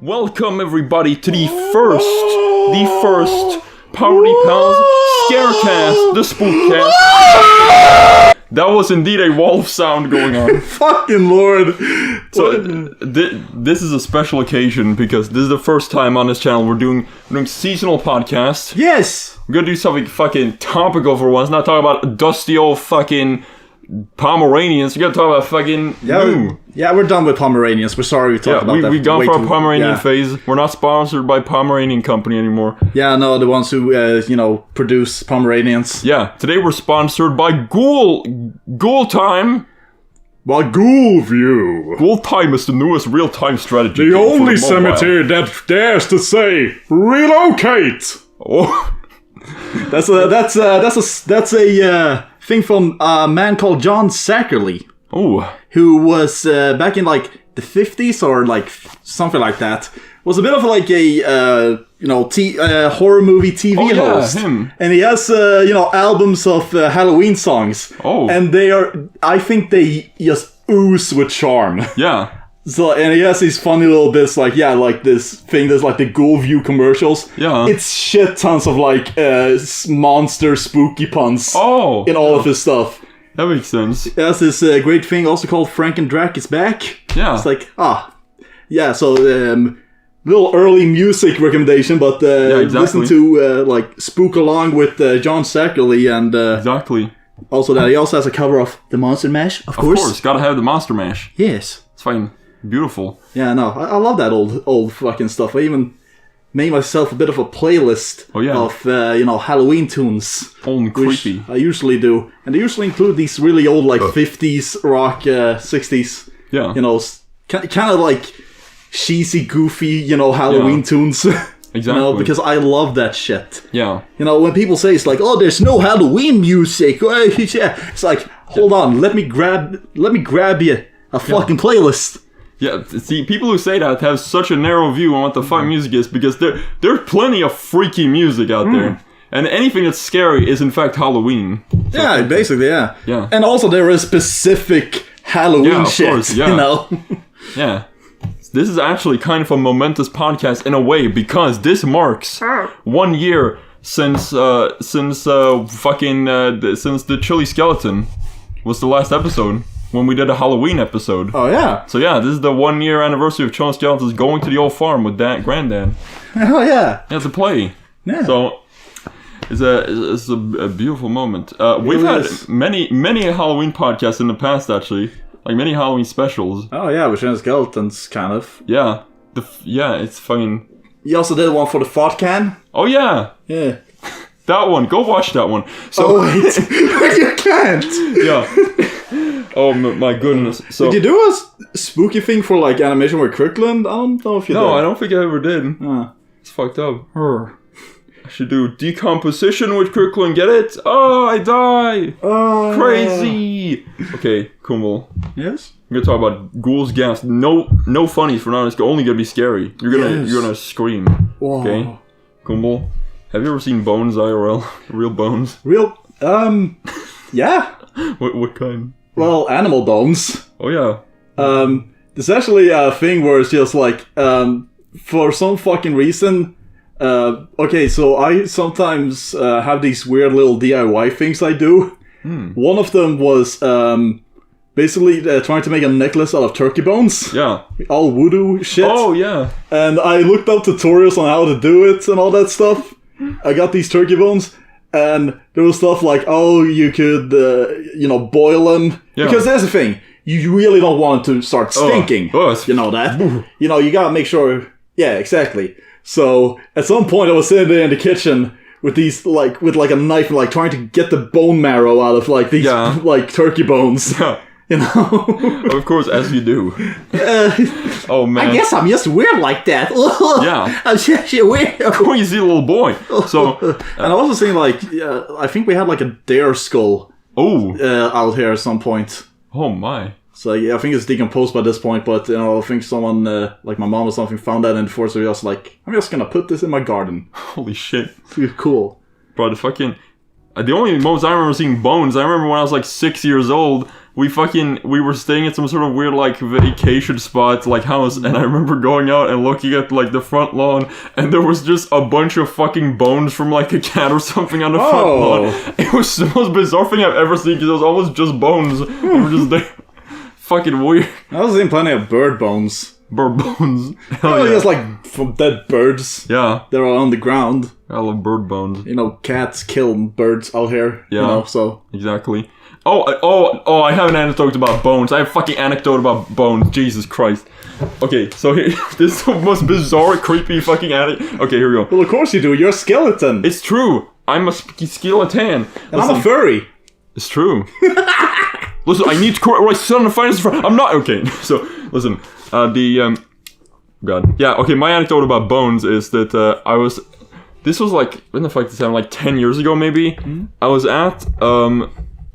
Welcome everybody to the first Poverty Pals Scarecast, the Spookcast. That was indeed a wolf sound going on. Fucking Lord. So this is a special occasion because this is the first time on this channel we're doing seasonal podcasts. Yes. We're gonna do something fucking topical for once, not talk about dusty old fucking Pomeranians. We're gonna talk about fucking Yeah, we're done with Pomeranians. We're sorry we talked about that. We've gone for a Pomeranian phase. We're not sponsored by Pomeranian Company anymore. Yeah, no, the ones who, produce Pomeranians. Yeah, today we're sponsored by Ghoul Time. By Ghoul View. Ghoul Time is the newest real-time strategy. The only cemetery that dares to say, relocate! Oh. That's a thing from a man called John Sackerly. Oh. Who was back in like the 50s or like something like that. Was a bit of like a horror movie TV host. Him. And he has albums of Halloween songs. Oh. And I think they just ooze with charm. Yeah. So, and he has these funny little bits like this thing that's like the Ghoul View commercials. Yeah. It's shit tons of like monster spooky puns in all of his stuff. That makes sense. He has this great thing also called Frank and Drac is Back. Yeah. It's like, so little early music recommendation, but listen to Spook Along with John Sackerly and exactly. Also that he also has a cover of the Monster Mash, of course. Of course, gotta have the Monster Mash. Yes. It's fucking beautiful. Yeah, no, I love that old fucking stuff. I even made myself a bit of a playlist of Halloween tunes. Old and creepy. I usually do. And they usually include these really old 50s rock, 60s. Yeah. Kind of like cheesy, goofy, Halloween tunes. Exactly. Because I love that shit. Yeah. When people say it's like, oh, there's no Halloween music. It's like, hold on, let me grab you a fucking playlist. Yeah, see, people who say that have such a narrow view on what the fuck music is because there's plenty of freaky music out there. And anything that's scary is in fact Halloween. So yeah, basically, yeah. Yeah. And also there is specific Halloween shit, course, yeah. Yeah. This is actually kind of a momentous podcast in a way because this marks 1 year since the Chili Skeleton was the last episode. When we did a Halloween episode. Oh, yeah. So, yeah, this is the 1 year anniversary of Chili Skeletons going to the old farm with Granddad. Oh, yeah. Yeah, to play. Yeah. So, it's a beautiful moment. We've had many Halloween podcasts in the past, actually. Like, many Halloween specials. Oh, yeah, with Chili Skeletons, kind of. Yeah. It's fucking... You also did one for the Fart Can? Oh, yeah. Yeah. That one. Go watch that one. So, wait. You can't. Yeah. Oh my goodness! So did you do a spooky thing for like animation with Kirkland? I don't know if you did. No, I don't think I ever did. It's fucked up. I should do decomposition with Kirkland. Get it? Oh, I die! Oh, crazy! Okay, Kumbel. Yes. We're gonna talk about Ghoul's gas. No funnies for now. It's only gonna be scary. You're gonna scream. Whoa. Okay, Kumbel. Have you ever seen Bones IRL? Real bones? Real? Yeah. What kind? Well, animal bones. Oh, yeah. There's actually a thing where it's just like, for some fucking reason, so I sometimes have these weird little DIY things I do. One of them was basically trying to make a necklace out of turkey bones. Yeah. All voodoo shit. Oh, yeah. And I looked up tutorials on how to do it and all that stuff. I got these turkey bones. And there was stuff like, you could, boil them. Yeah. Because that's the thing. You really don't want it to start stinking. You know that. You gotta make sure. Yeah, exactly. So, at some point I was sitting there in the kitchen with these, with a knife and, trying to get the bone marrow out of, these, turkey bones. Yeah. Of course, as you do. Oh, man. I guess I'm just weird like that. Yeah. I'm just weird. Crazy little boy. So, and I was also saying, I think we had, a dare skull out here at some point. Oh, my. So, yeah, I think it's decomposed by this point, but, I think someone, my mom or something, found that in the forest, so we was like, I'm just gonna put this in my garden. Holy shit. It's cool. Bro, the only moments I remember seeing bones, I remember when I was 6 years old, we were staying at some sort of weird like vacation spot like house, and I remember going out and looking at like the front lawn, and there was just a bunch of fucking bones from like a cat or something on the front lawn. It was the most bizarre thing I've ever seen because it was almost just bones. They were just there. Fucking weird. I was seeing plenty of bird bones. Bird bones. Hell yeah. It's like from dead birds. Yeah. They're on the ground. I love bird bones. You know, cats kill birds out here. Yeah. You know, so. Exactly. Oh, I have an anecdote about bones. I have a fucking anecdote about bones. Jesus Christ. Okay, so here, this is the most bizarre, creepy fucking anecdote. Okay, here we go. Well, of course you do. You're a skeleton. It's true. I'm a skeleton. And I'm a furry. It's true. Listen, I need to correct what I said on the finance. I'm not okay. So listen, God, yeah. Okay, my anecdote about bones is that This was like when the fuck did this happen? Like 10 years ago, maybe. Mm-hmm. I was at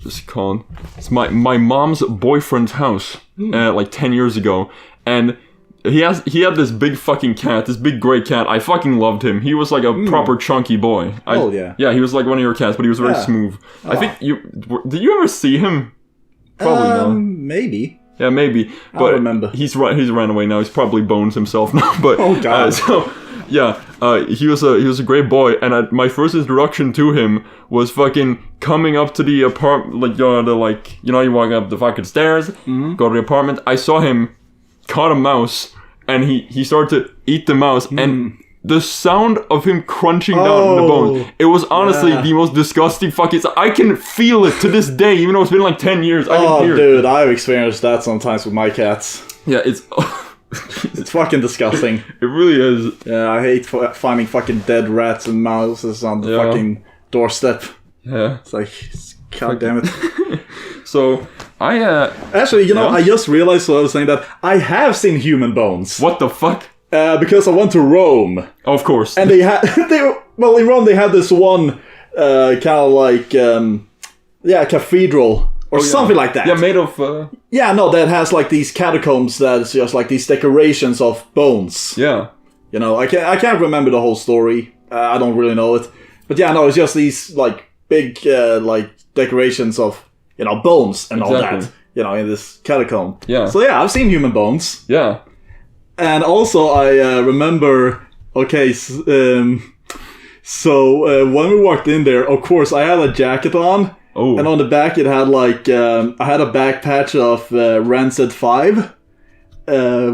what's it called? It's my mom's boyfriend's house, like 10 years ago, and he had this big fucking cat, this big gray cat. I fucking loved him. He was like a proper chunky boy. Yeah, he was like one of your cats, but he was very smooth. I think did you ever see him? Probably not. Maybe. Yeah, maybe. But I remember. He's ran away now. He's probably bones himself now. But oh god. He was a great boy, and my first introduction to him was fucking coming up to the apartment, like you walk up the fucking stairs, go to the apartment. I saw him caught a mouse, and he started to eat the mouse, and the sound of him crunching down the bone, it was honestly the most disgusting fucking. I can feel it to this day, even though it's been like 10 years. I can hear dude, I've experienced that sometimes with my cats. Yeah, it's. It's fucking disgusting. It really is. Yeah, I hate finding fucking dead rats and mouses on the fucking doorstep. Yeah. It's like, god damn it. So, I, actually, I just realized while I was saying that I have seen human bones. What the fuck? Because I went to Rome. Oh, of course. And in Rome they had this one, kind of like, cathedral. Or something like that. Yeah, made of... Yeah, no, that has like these catacombs that's just like these decorations of bones. Yeah. I can't remember the whole story. I don't really know it. But yeah, no, it's just these like big like decorations of, bones and all that. In this catacomb. Yeah. So yeah, I've seen human bones. Yeah. And also I remember, so when we walked in there, of course, I had a jacket on. Oh. And on the back it had like, I had a back patch of Rancid 5,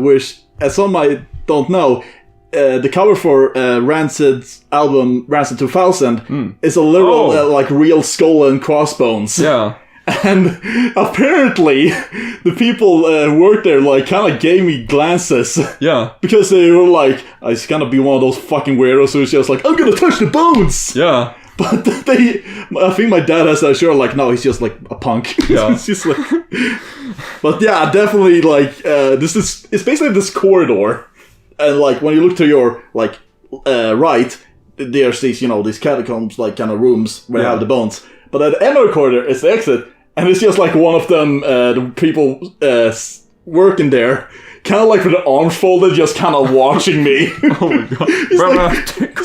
which, as some might don't know, the cover for Rancid's album, Rancid 2000, is a literal, like, real skull and crossbones. Yeah. And apparently, the people who worked there, like, kind of gave me glances. Yeah. Because they were like, I was gonna be one of those fucking weirdos who's just like, I'm gonna touch the bones! Yeah. But I think my dad has that shirt, like, no, he's just like a punk. Yeah. It's just like, but yeah, definitely like, it's basically this corridor. And like, when you look to your, like, right, there's these, these catacombs, like, kind of rooms where you have the bones. But at the end of the corridor is the exit. And it's just like one of them, the people working there, kind of like with their arms folded, just kind of watching me. Oh my god.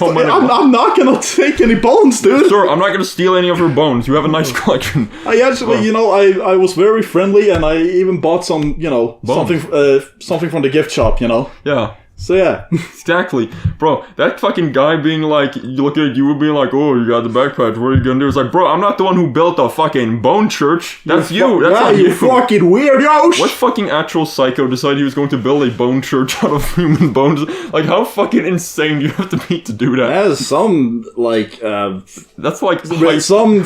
I'm not gonna take any bones, dude. Sir, I'm not gonna steal any of your bones. You have a nice collection. I actually, I was very friendly, and I even bought some, something from the gift shop, Yeah. So yeah. Exactly. Bro, that fucking guy being like, looking at you and being like, oh, you got the backpack, what are you gonna do? It's like, bro, I'm not the one who built a fucking bone church. That's you. That's not you fucking weirdo. What fucking actual psycho decided he was going to build a bone church out of human bones? Like, how fucking insane do you have to be to do that? That's some, like, that's like some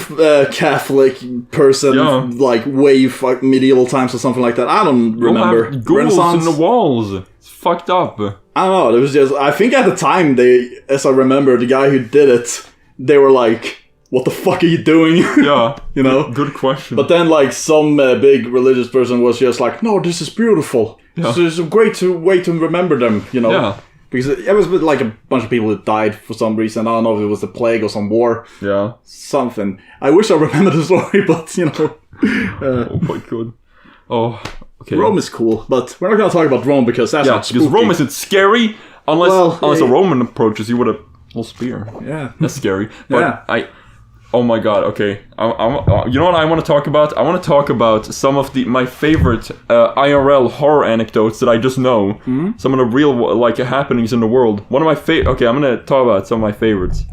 Catholic person, like, way medieval times or something like that. I don't remember. Ghouls in the walls. It's fucked up. I don't know, it was just, I think at the time, as I remember, the guy who did it, they were like, what the fuck are you doing? Yeah. Good question. But then, like, some big religious person was just like, no, this is beautiful. Yeah. This is a great way to remember them, Yeah. Because it was like a bunch of people that died for some reason. I don't know if it was the plague or some war. Yeah. Something. I wish I remembered the story, but, oh my god. Oh, okay. Rome is cool, but we're not going to talk about Rome because that's not spooky. Because Rome isn't scary unless a Roman approaches you with a little spear. Yeah. That's scary. But Oh my god, okay. You know what I want to talk about? I want to talk about some of my favorite IRL horror anecdotes that I just know. Some of the real like happenings in the world. One of my okay, I'm going to talk about some of my favorites.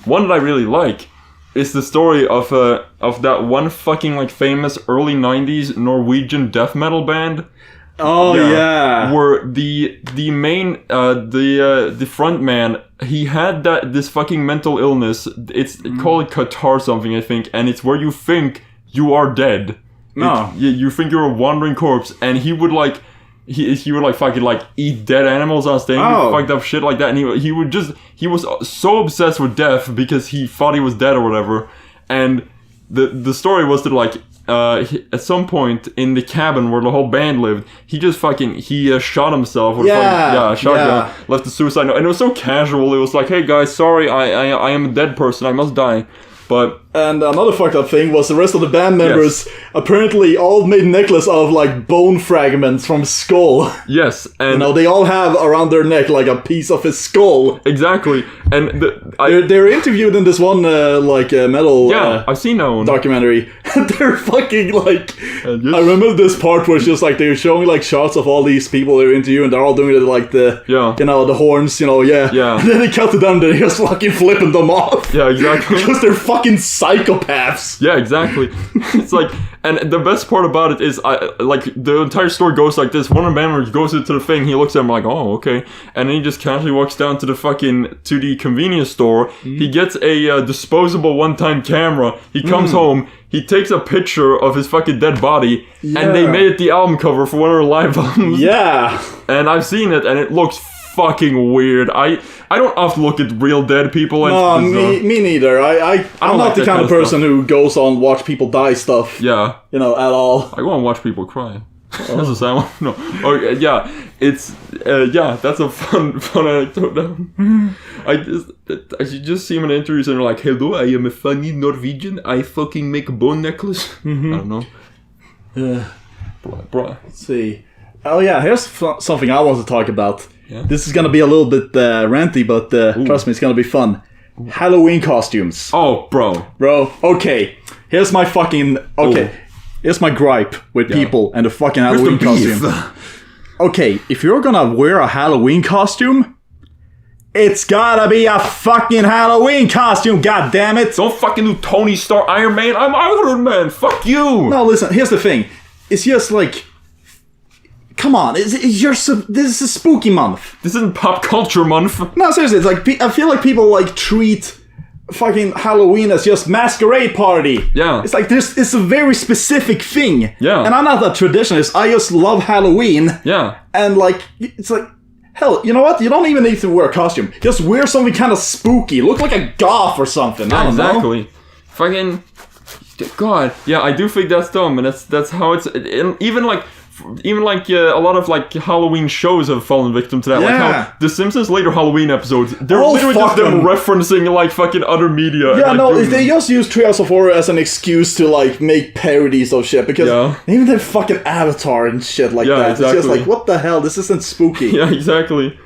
One that I really like is the story of that one fucking like famous early 90s Norwegian death metal band. Oh yeah. Where the main the front man, he had this fucking mental illness. It's called catarrh something, I think, and it's where you think you are dead. No. You think you're a wandering corpse, and he would like he would like fucking like eat dead animals on stage, fucked up shit like that, and he was so obsessed with death because he thought he was dead or whatever. And the story was that like at some point in the cabin where the whole band lived, he just shot himself with a shotgun, left the suicide note, and it was so casual. It was like, hey guys, sorry, I am a dead person, I must die. And another fucked up thing was the rest of the band members apparently all made necklace out of like bone fragments from skull. Yes, and they all have around their neck like a piece of his skull. Exactly, and they're interviewed in this one metal I've seen that one documentary. They're fucking like I remember this part where it's just like they were showing like shots of all these people they were interviewing. They're all doing it like the the horns, and then they cut to them, they're just fucking flipping them off. Yeah, exactly. Because they're fucking psychopaths. Yeah, exactly. It's like, and the best part about it is, like the entire story goes like this: one of the members goes into the thing, he looks at him like, oh, okay, and then he just casually walks down to the convenience store. He gets a disposable one-time camera. He comes home. He takes a picture of his fucking dead body, and they made it the album cover for one of their live albums. Yeah, and I've seen it, and it looks fucking weird. I don't often look at real dead people. No, me neither. I'm not like the kind of person who goes on watch people die stuff. Yeah, at all. I go and watch people cry. That's a sad one. No. Oh yeah, it's that's a fun anecdote. I just see him in interviews and they're like, "Hello, I am a funny Norwegian. I fucking make a bone necklace." I don't know. Bro. Let's see. Oh yeah, here's something I want to talk about. Yeah. This is gonna be a little bit ranty, but trust me, it's gonna be fun. Halloween costumes. Oh, bro. Okay. Here's my fucking Here's my gripe with people and the fucking Halloween costume. Okay, if you're gonna wear a Halloween costume, it's gotta be a fucking Halloween costume, goddammit! Don't fucking do Tony Stark, Iron Man. I'm Iron Man. Fuck you. No, listen. Here's the thing. It's just like, come on. This is a spooky month. This isn't pop culture month. No, seriously. It's like I feel like people like treat fucking Halloween as just masquerade party. Yeah. It's like it's a very specific thing. Yeah. And I'm not a traditionalist. I just love Halloween. Yeah. And like it's like, hell, you know what? You don't even need to wear a costume. Just wear something kind of spooky. Look like a goth or something. I don't know. Fucking God. Yeah, I do think that's dumb, and that's how it's. Even like a lot of like Halloween shows have fallen victim to that. Yeah. Like how the Simpsons later Halloween episodes, they're Oh, literally fuck just them them. referencing like fucking other media. Yeah, and, no, like, they just use Treehouse of Horror as an excuse to like make parodies of shit because even their fucking Avatar and shit like that. Exactly. It's just like, what the hell? This isn't spooky. Yeah, exactly.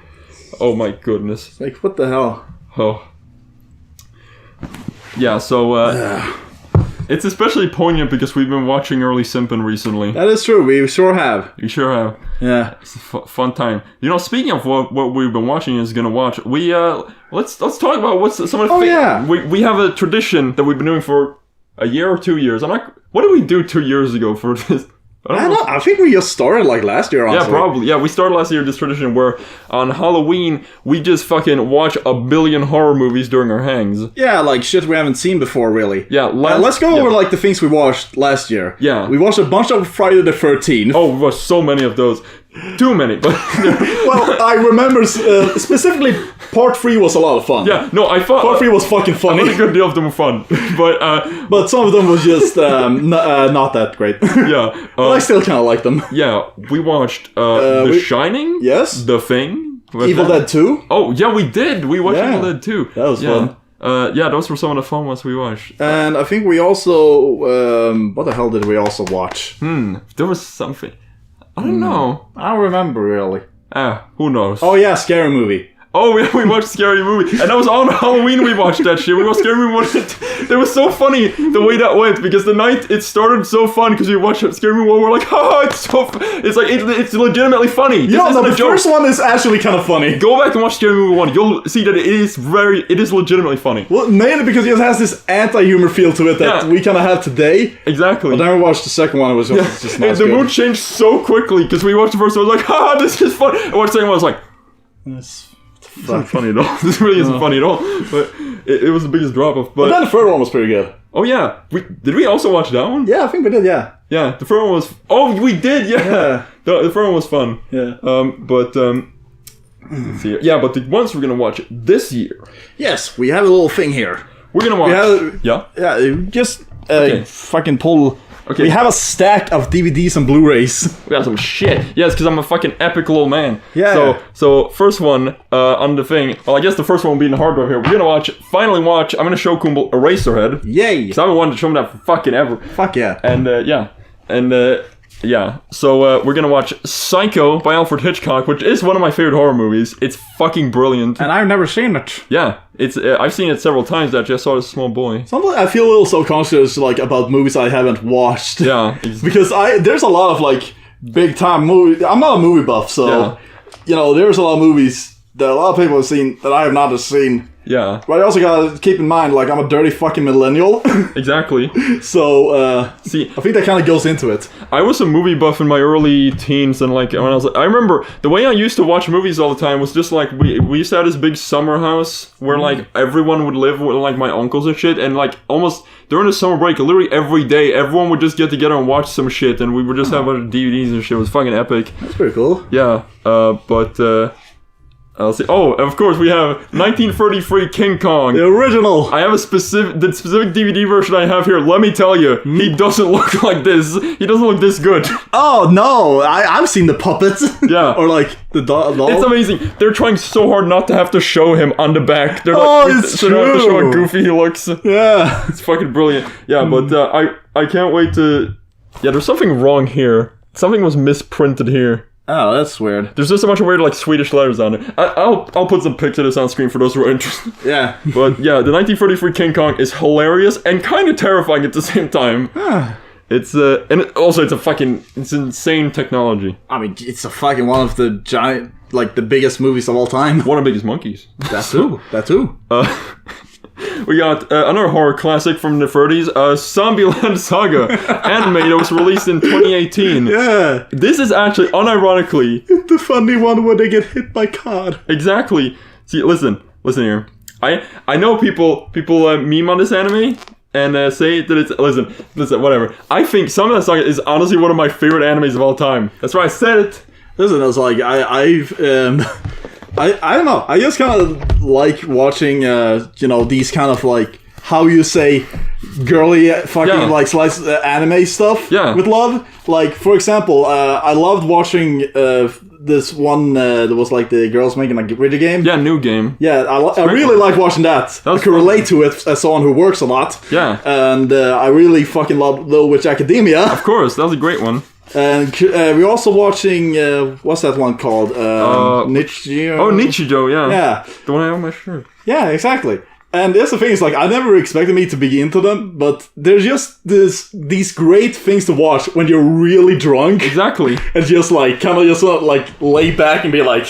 Oh my goodness. Like, what the hell? Oh. Yeah, so it's especially poignant because we've been watching Early Simpin recently. That is true. We sure have. You sure have. Yeah, it's a fun time. You know, speaking of what we've been watching is gonna watch. We let's talk about what's some of the we have a tradition that we've been doing for a year or 2 years. What did we do 2 years ago for this? I don't know. I think we just started like last year, honestly. Yeah, probably. Yeah, we started last year this tradition where on Halloween we just fucking watch a billion horror movies during our hangs. Yeah, like shit we haven't seen before, really. Yeah, let's go over like the things we watched last year. Yeah. We watched a bunch of Friday the 13th. Oh, we watched so many of those. Too many, but well, I remember specifically Part 3 was a lot of fun. Yeah, no, I thought Part 3 was fucking funny. I think a good deal of them were fun, but some of them was just not that great. Yeah, but I still kind of like them. Yeah, we watched The Shining. Yes. The Thing. Evil Dead 2. Oh yeah, we did. We watched Evil Dead 2. That was fun. Yeah, those were some of the fun ones we watched. And I think we also what the hell did we also watch? There was something. I don't know. I don't remember really. Who knows? Oh yeah, Scary Movie. Oh, we watched Scary Movie. And that was on Halloween we watched that shit. We watched Scary Movie 1. It was so funny the way that went, because the night it started so fun because we watched Scary Movie 1. We're like, it's so it's like, it's legitimately funny. The first one is actually kind of funny. Go back and watch Scary Movie 1. You'll see that it is legitimately funny. Well, mainly because it has this anti-humor feel to it that we kind of have today. Exactly. But then we watched the second one, it was just not the mood changed so quickly, because we watched the first one, I was like, this is fun. I watched the second one, I was like, this isn't funny at all. This really isn't funny at all. But it was the biggest drop off. But then the third one was pretty good. Oh yeah, did we also watch that one? Yeah, I think we did. Yeah. Yeah, the first one was. Oh, we did. Yeah. The first one was fun. Yeah. Let's see. Yeah, but the ones we're gonna watch this year. Yes, we have a little thing here. We're gonna watch. Yeah. Just fucking pull. Okay. We have a stack of DVDs and Blu-rays. We got some shit. Yes, because I'm a fucking epic little man. Yeah. So first one on the thing. Well, I guess the first one will be in the hard drive here. We're gonna finally watch. I'm gonna show Kumbel Eraserhead. Yay! Because I've been wanting to show him that for fucking ever. Fuck yeah. And yeah. So we're gonna watch Psycho by Alfred Hitchcock, which is one of my favorite horror movies. It's fucking brilliant. And I've never seen it. Yeah, it's I've seen it several times. Actually, I saw it as a small boy. Sometimes I feel a little self-conscious about movies I haven't watched. Yeah, because there's a lot of big time movies. I'm not a movie buff, so there's a lot of movies that a lot of people have seen that I have not seen. Yeah. But I also gotta keep in mind, I'm a dirty fucking millennial. Exactly. So, see, I think that kind of goes into it. I was a movie buff in my early teens, and when I was I remember the way I used to watch movies all the time was just we used to have this big summer house where everyone would live with my uncles and shit, and almost during the summer break, literally every day, everyone would just get together and watch some shit, and we would just have a bunch of DVDs and shit. It was fucking epic. That's pretty cool. Yeah. I'll see. Oh, of course, we have 1933 King Kong. The original. I have the specific DVD version I have here. Let me tell you, he doesn't look like this. He doesn't look this good. Oh, no. I've seen the puppets. Yeah. Or, the doll. It's amazing. They're trying so hard not to have to show him on the back. They're it's true. They don't have to show how goofy he looks. Yeah. It's fucking brilliant. Yeah, but I can't wait to... Yeah, there's something wrong here. Something was misprinted here. Oh, that's weird. There's just a bunch of weird Swedish letters on it. I'll put some pics of this on screen for those who are interested. Yeah. But yeah, the 1933 King Kong is hilarious and kind of terrifying at the same time. It's it's insane technology. I mean, it's a fucking one of the giant, the biggest movies of all time. One of the biggest monkeys. That too. We got another horror classic from the 30s, Zombieland Saga, anime that was released in 2018. Yeah. This is actually, unironically... the funny one where they get hit by cod. Exactly. See, listen here. I know people meme on this anime and say that it's... Listen, whatever. I think Zombieland Saga is honestly one of my favorite animes of all time. That's why I said it. Listen, I was I don't know. I just kind of like watching, these kind of how you say girly fucking slice anime stuff with love. For example, I loved watching this one that was the girls making a video game. Yeah, new game. Yeah, I really like watching that. I could relate to it as someone who works a lot. Yeah. And I really fucking love Little Witch Academia. Of course, that was a great one. And we're also watching, what's that one called? Nichijou? Oh, Nichijou, yeah. Yeah. The one I have on my shirt. Yeah, exactly. And that's the thing, is I never expected me to be into them, but there's just these great things to watch when you're really drunk. Exactly. And just lay back and be like,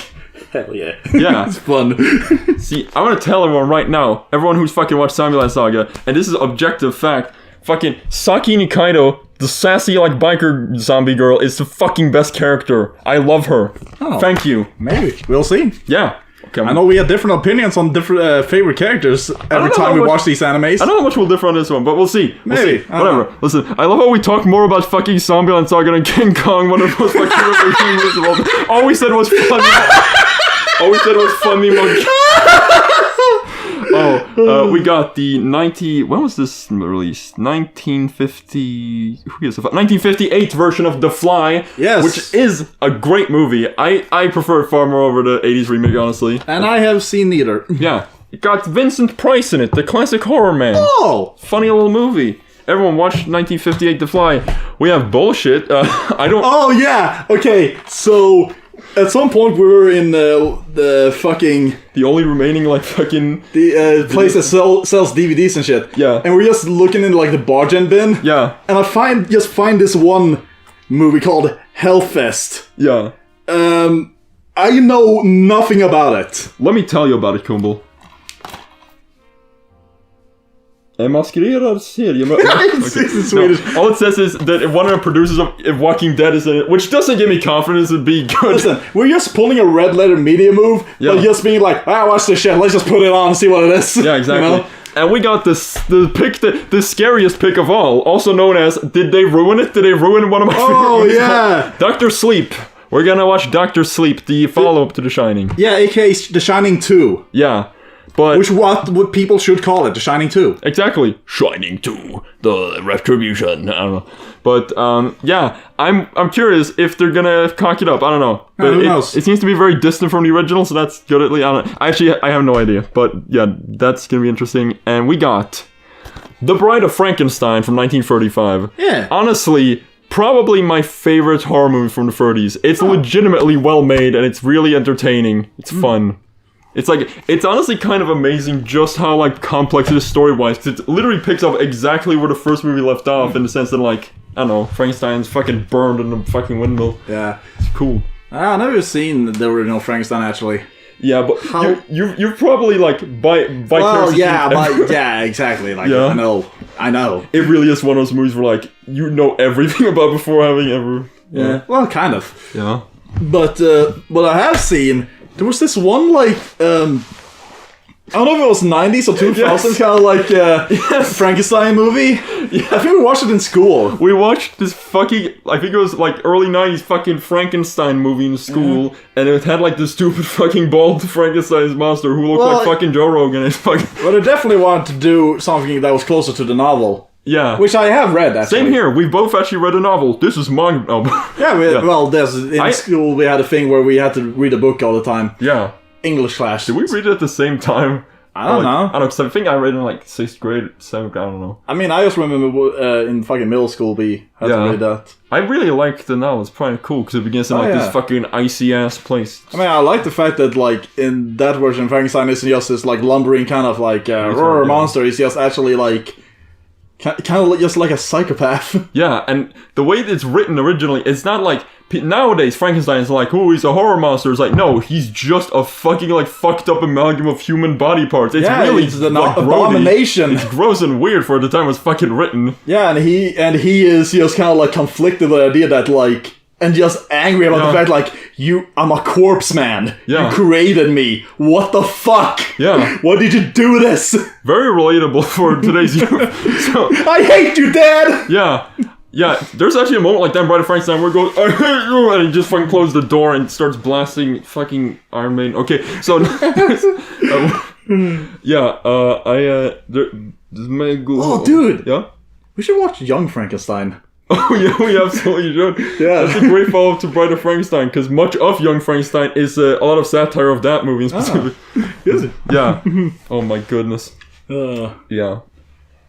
hell yeah. Yeah. It's fun. See, I want to tell everyone right now, everyone who's fucking watched Zombieland Saga, and this is objective fact, fucking Saki Nikaido, the sassy biker zombie girl, is the fucking best character. I love her. Oh, thank you. Maybe. We'll see. Yeah. Okay. I know we have different opinions on different favorite characters every time we watch these animes. I don't know how much we'll differ on this one, but we'll see. Maybe. Whatever. Listen, I love how we talk more about fucking Zombieland Saga than King Kong, one of the most fucking movies of all time. All we said was funny. All we said was funny monkey. We got the when was this released? 1950... Who gives a fuck? 1958 version of The Fly. Yes. Which is a great movie. I prefer it far more over the 80s remake, honestly. And I have seen neither. Yeah. It got Vincent Price in it, the classic horror man. Oh! Funny little movie. Everyone watched 1958 The Fly. We have bullshit. I don't... Oh, yeah! Okay, so... At some point, we were in the fucking... The only remaining, like, fucking... The place that sells DVDs and shit. Yeah. And we're just looking in, like, the bargain bin. Yeah. And I find this one movie called Hellfest. Yeah. I know nothing about it. Let me tell you about it, Kumbel. En maskerad seriemördare. It's Swedish. No, all it says is that one of the producers of Walking Dead is in it, which doesn't give me confidence it'd be good. Listen, we're just pulling a red letter media move, but just being like, watch this shit, let's just put it on and see what it is. Yeah, exactly. You know? And we got the scariest pick of all, also known as, did they ruin it? Did they ruin one of my favorite movies? Yeah! Dr. Sleep. We're gonna watch Dr. Sleep, the follow-up to The Shining. Yeah, aka The Shining 2. Yeah. But Which what people should call it, The Shining 2. Exactly. Shining 2, the retribution. I don't know. But yeah, I'm curious if they're gonna cock it up. I don't know. But who knows? It seems to be very distant from the original, so that's good at least. I don't know. Actually, I have no idea. But yeah, that's gonna be interesting. And we got The Bride of Frankenstein from 1935. Yeah. Honestly, probably my favorite horror movie from the 30s. It's legitimately well made and it's really entertaining. It's fun. It's like, it's honestly kind of amazing just how, like, complex it is story-wise, because it literally picks up exactly where the first movie left off, in the sense that, like, I don't know, Frankenstein's fucking burned in the fucking windmill. Yeah. It's cool. I've never seen the original Frankenstein, actually. Yeah, but you're probably, like, vicariously... Well, yeah, exactly. Like, Yeah. I know. It really is one of those movies where, like, you know everything about before having ever... Yeah. Well, kind of. Yeah. But what I have seen, there was this one, like, I don't know if it was 90s or 2000s, kind of like Frankenstein movie. Yeah. I think we watched it in school. We watched this fucking, I think it was like early 90s fucking Frankenstein movie in school, and it had like this stupid fucking bald Frankenstein's monster who looked like fucking Joe Rogan. And fucking... But I definitely wanted to do something that was closer to the novel. Yeah. Which I have read, actually. Same here. We both actually read a novel. This is my novel. Yeah, well, in school we had a thing where we had to read a book all the time. Yeah. English class. Did we read it at the same time? I don't know. I don't know, because I think I read it in like 6th grade, 7th grade, I don't know. I mean, I just remember in fucking middle school we had to read that. I really like the novel. It's probably cool, because it begins in this fucking icy-ass place. I mean, I like the fact that, like, in that version, Frankenstein isn't just this, like, lumbering kind of, like, monster. He's just actually, like... Kind of just like a psychopath. Yeah, and the way it's written originally, it's not like... Nowadays, Frankenstein is like, oh, he's a horror monster. It's like, no, he's just a fucking, like, fucked up amalgam of human body parts. It's really... It's an abomination. It's gross and weird for the time it was fucking written. Yeah, and he is just kind of, like, conflicted with the idea that, like... And just angry about the fact, like, I'm a corpse man. Yeah. You created me. What the fuck? Yeah. Why did you do this? Very relatable for today's youth. So, I hate you, Dad! Yeah. Yeah, there's actually a moment like that in Bride of Frankenstein where it goes, I hate you, and he just fucking closes the door and starts blasting fucking Iron Maiden. Okay, so... Oh, dude! Yeah? We should watch Young Frankenstein. Oh yeah, we absolutely should. Yeah. That's a great follow-up to Bride of Frankenstein, because much of Young Frankenstein is a lot of satire of that movie in specific. Is it? Yeah. Oh my goodness. Yeah.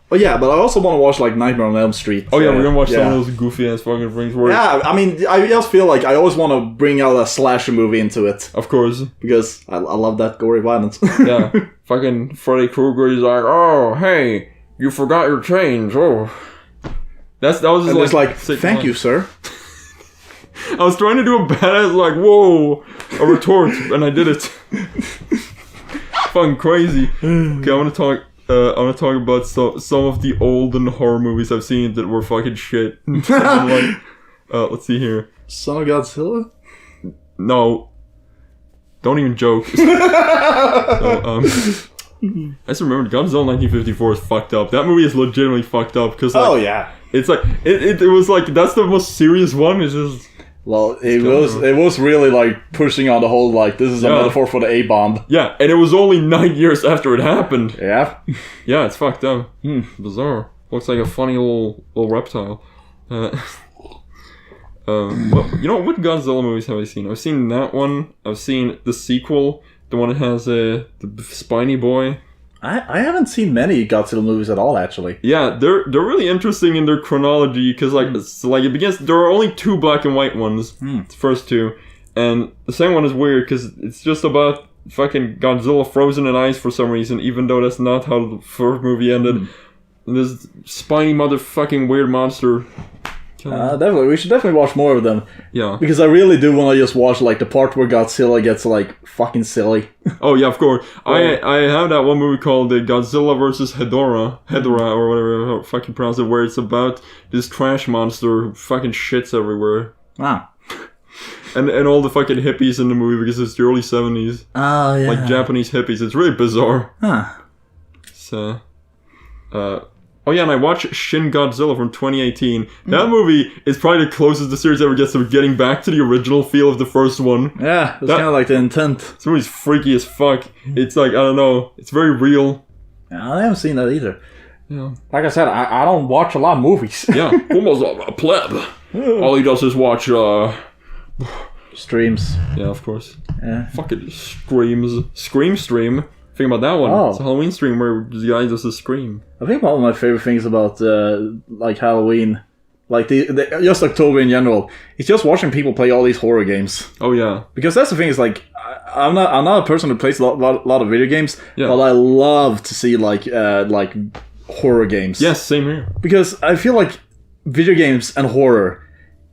Oh yeah, but I also want to watch like Nightmare on Elm Street. Oh yeah, we're gonna watch some of those goofy ass fucking things. Yeah, I mean, I just feel like I always want to bring out a slasher movie into it. Of course. Because I love that gory violence. Yeah. Fucking Freddy Krueger is like, oh, hey, you forgot your chains. Oh. That was just like thank you, sir. I was trying to do a badass, like, whoa, a retort, and I did it. Fucking crazy. Okay, I want to talk about some of the olden horror movies I've seen that were fucking shit. Like, let's see here. Son of Godzilla? No. Don't even joke. I just remembered Godzilla 1954 is fucked up. That movie is legitimately fucked up because it's like it was like that's the most serious one. It's just it was really like pushing on the whole like this is a metaphor for the A-bomb. Yeah, and it was only 9 years after it happened. Yeah, yeah, it's fucked up. Bizarre. Looks like a funny little reptile. What Godzilla movies have I seen? I've seen that one. I've seen the sequel. The one that has the spiny boy. I haven't seen many Godzilla movies at all, actually. Yeah, they're really interesting in their chronology because it begins. There are only 2 black and white ones, the first 2, And the second one is weird because it's just about fucking Godzilla frozen in ice for some reason, even though that's not how the first movie ended. And this spiny motherfucking weird monster. Definitely, we should definitely watch more of them. Yeah. Because I really do want to just watch like the part where Godzilla gets like fucking silly. Oh yeah, of course. I have that one movie called Godzilla vs. Hedorah or whatever how fucking pronounce it, where it's about this trash monster who fucking shits everywhere. Ah. And all the fucking hippies in the movie because it's the early 70s. Oh yeah. Like Japanese hippies. It's really bizarre. Huh. So, oh yeah, and I watched Shin Godzilla from 2018. That movie is probably the closest the series ever gets to getting back to the original feel of the first one. Yeah, it's kind of like the intent. This movie's freaky as fuck. It's like, I don't know, it's very real. Yeah, I haven't seen that either. Yeah. Like I said, I don't watch a lot of movies. Yeah, almost a pleb. All he does is watch, streams. Yeah, of course. Yeah. Fucking Scream stream. Think about that one. Oh. It's a Halloween stream where the guy does a scream. I think one of my favorite things about like Halloween, like the just October in general, is just watching people play all these horror games. Oh yeah. Because that's the thing is like I'm not a person who plays a lot of video games, Yeah. but I love to see like horror games. Yes, same here. Because I feel like video games and horror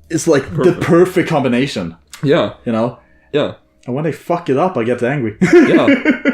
is like the perfect combination. Yeah. You know? Yeah. And when they fuck it up, I get angry. Yeah.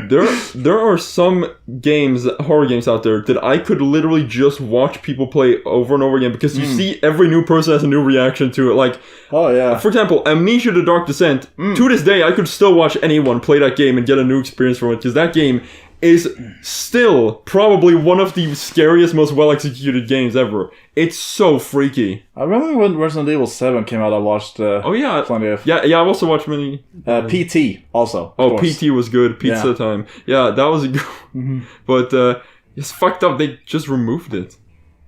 There are some games, horror games out there that I could literally just watch people play over and over again because you see every new person has a new reaction to it. Like, oh yeah. for example, Amnesia: The Dark Descent. To this day, I could still watch anyone play that game and get a new experience from it because that game is still probably one of the scariest, most well-executed games ever. It's so freaky. I remember when Resident Evil 7 came out, I watched Oh yeah. plenty of... Yeah, I've also watched many... PT also. Oh, PT was good. Pizza Time. Yeah, that was a good... But it's fucked up. They just removed it.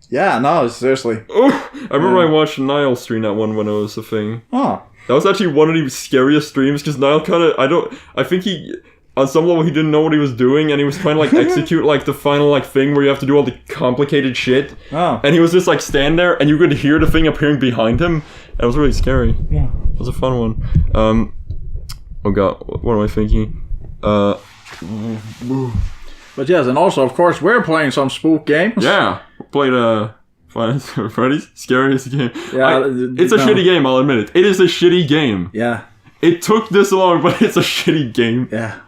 Yeah, no, seriously. Oh, I remember I watched Niall stream that one when it was a thing. Oh. That was actually one of the scariest streams because Niall kind of... I think he... On some level, he didn't know what he was doing, and he was trying to, like, execute, like, the final, like, thing where you have to do all the complicated shit. Oh. And he was just, like, stand there, and you could hear the thing appearing behind him. And it was really scary. Yeah. It was a fun one. Oh god, what am I thinking? But yes, and also, of course, we're playing some spook games. Yeah, played Five Nights at Freddy's, scariest game. Yeah, it's a shitty game, I'll admit it. It is a shitty game. Yeah. It took this long, but it's a shitty game. Yeah.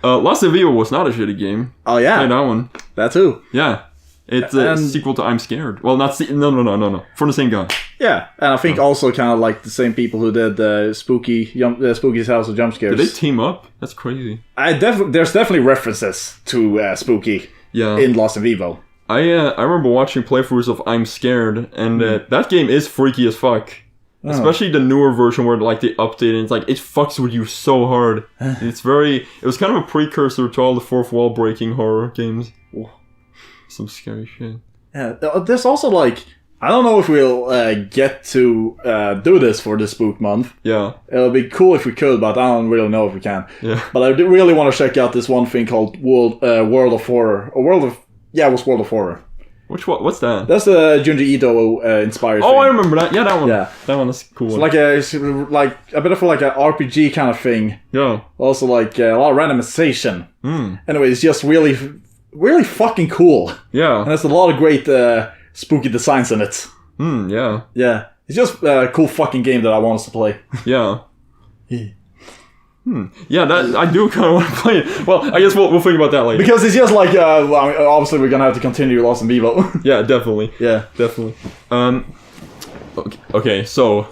Lost in Vivo was not a shitty game. Oh yeah. Played that one. That too. Yeah. It's a sequel to I'm Scared. Well, not... No. From the same guy. Yeah, and I think also kind of like the same people who did Spooky's House of Jump Scares. Did they team up? That's crazy. There's definitely references to Spooky in Lost in Vivo. I remember watching playthroughs of I'm Scared, and that game is freaky as fuck. Oh. Especially the newer version where like they update and it's like it fucks with you so hard. It was kind of a precursor to all the fourth wall breaking horror games. Some scary shit. Yeah, there's also like I don't know if we'll get to do this for the Spook Month. Yeah, it'll be cool if we could, but I don't really know if we can. Yeah, but I do really want to check out this one thing called World of Horror. It was World of Horror. What's that? That's the Junji Ito inspired. Oh, thing. I remember that. Yeah, that one. Yeah, that one is cool. It's like a bit of like an RPG kind of thing. Yeah. Also like a lot of randomization. Anyway, it's just really, really fucking cool. Yeah. And there's a lot of great spooky designs in it. Yeah. Yeah. It's just a cool fucking game that I want us to play. Yeah. Yeah, that I do kind of want to play it. Well, I guess we'll think about that later. Because it's just like, obviously we're going to have to continue Lost in Vivo. Yeah, definitely. Yeah. Definitely. Okay, so